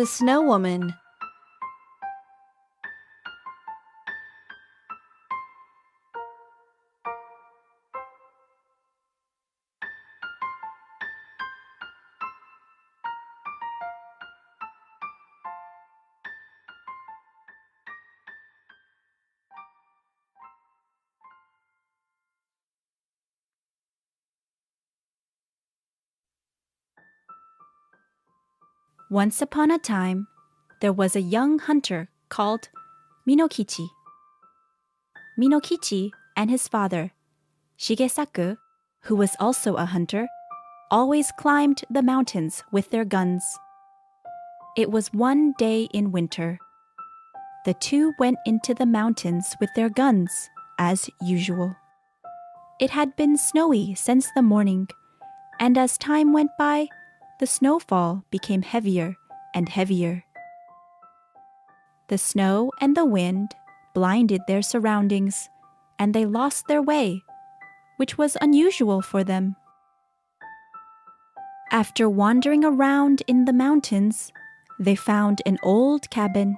The Snow Woman. Once upon a time, there was a young hunter called Minokichi. Minokichi and his father, Shigesaku, who was also a hunter, always climbed the mountains with their guns. It was one day in winter. The two went into the mountains with their guns, as usual. It had been snowy since the morning, and as time went by, the snowfall became heavier and heavier. The snow and the wind blinded their surroundings, and they lost their way, which was unusual for them. After wandering around in the mountains, they found an old cabin.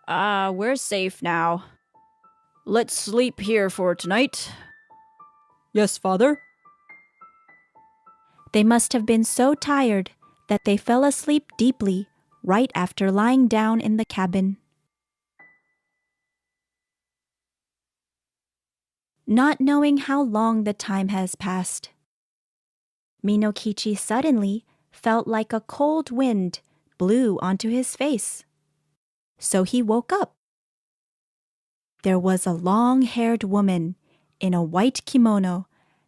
We're safe now. Let's sleep here for tonight. Yes, Father. They must have been so tired that they fell asleep deeply right after lying down in the cabin. Not knowing how long the time has passed, Minokichi suddenly felt like a cold wind blew onto his face. So he woke up. There was a long-haired woman in a white kimono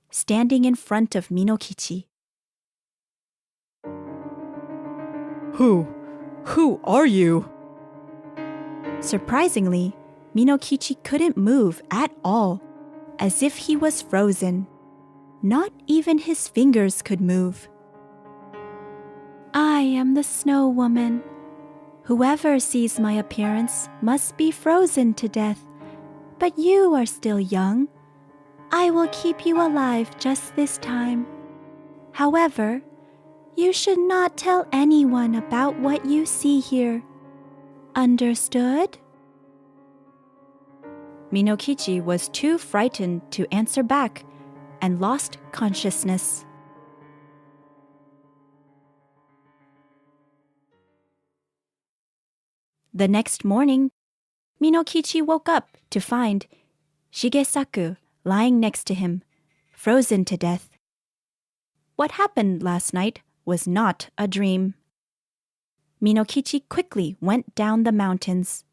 standing in front of Minokichi. Who are you? Surprisingly, Minokichi couldn't move at all, as if he was frozen. Not even his fingers could move. I am the Snow Woman. Whoever sees my appearance must be frozen to death, but you are still young. I will keep you alive just this time. However, you should not tell anyone about what you see here. Understood? Minokichi was too frightened to answer back and lost consciousness. The next morning, Minokichi woke up to find Shigesaku lying next to him, frozen to death. What happened last night was not a dream. Minokichi quickly went down the mountains.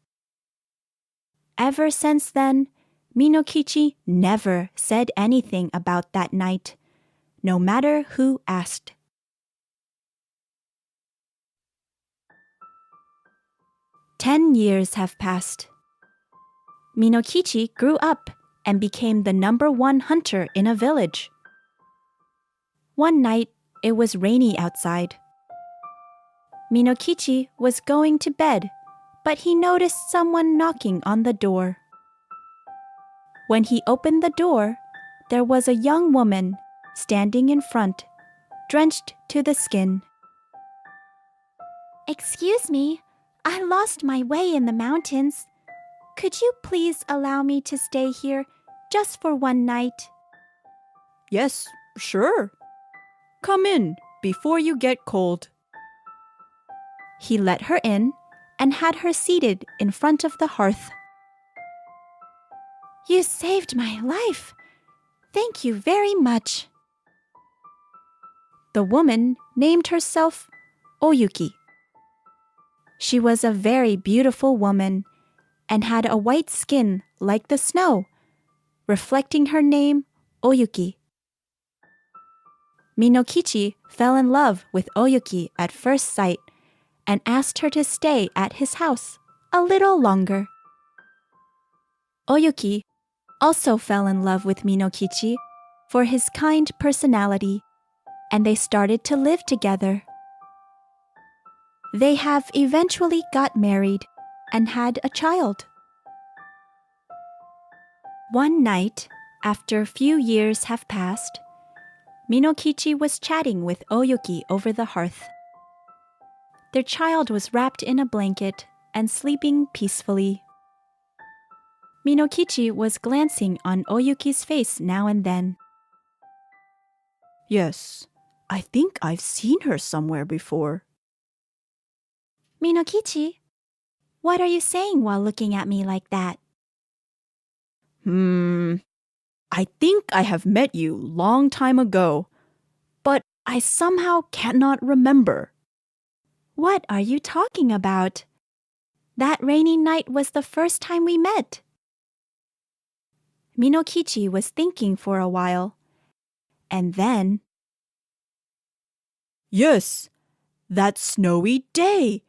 Ever since then, Minokichi never said anything about that night, no matter who asked. "10 years have passed. Minokichi grew up and became the #1 hunter in a village. One night, it was rainy outside. Minokichi was going to bed, but he noticed someone knocking on the door. When he opened the door, there was a young woman standing in front, drenched to the skin. "Excuse me, I lost my way in the mountains. Could you please allow me to stay here just for one night?" Yes, sure. Come in before you get cold. He let her in and had her seated in front of the hearth. "You saved my life. Thank you very much." The woman named herself Oyuki. She was a very beautiful woman and had a white skin like the snow, reflecting her name, Oyuki. Minokichi fell in love with Oyuki at first sight and asked her to stay at his house a little longer. Oyuki also fell in love with Minokichi for his kind personality, and they started to live together. They have eventually got married and had a child. One night, after a few years have passed, Minokichi was chatting with Oyuki over the hearth. Their child was wrapped in a blanket and sleeping peacefully. Minokichi was glancing on Oyuki's face now and then. Yes, I think I've seen her somewhere before. Minokichi, what are you saying while looking at me like that? I think I have met you long time ago, but I somehow cannot remember. What are you talking about? That rainy night was the first time we met. Minokichi was thinking for a while, and then... Yes, that snowy day.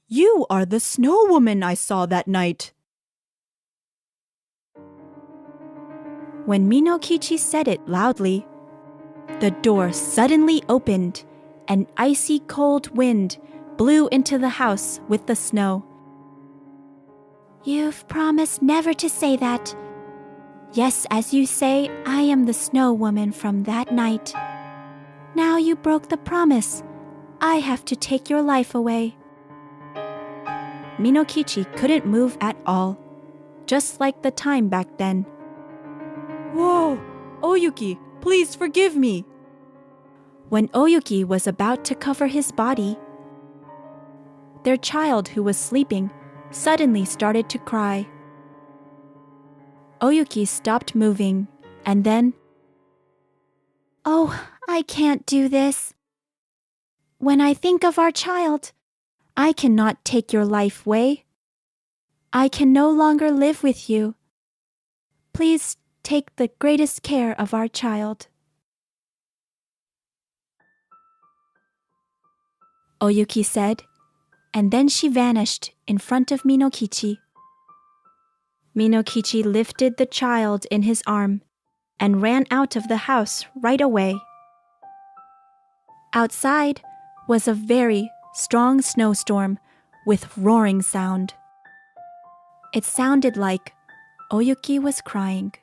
You are the snow woman I saw that night. When Minokichi said it loudly, the door suddenly opened and icy cold wind blew into the house with the snow. You've promised never to say that. Yes, as you say, I am the snow woman from that night. Now you broke the promise. I have to take your life away. Minokichi couldn't move at all, just like the time back then. Whoa, Oyuki, please forgive me. When Oyuki was about to cover his body, their child who was sleeping suddenly started to cry. Oyuki stopped moving and then, "Oh, I can't do this. When I think of our child, I cannot take your life away. I can no longer live with you. Please take the greatest care of our child." Oyuki said, and then she vanished in front of Minokichi. Minokichi lifted the child in his arm and ran out of the house right away. Outside was a very strong snowstorm with roaring sound. It sounded like Oyuki was crying.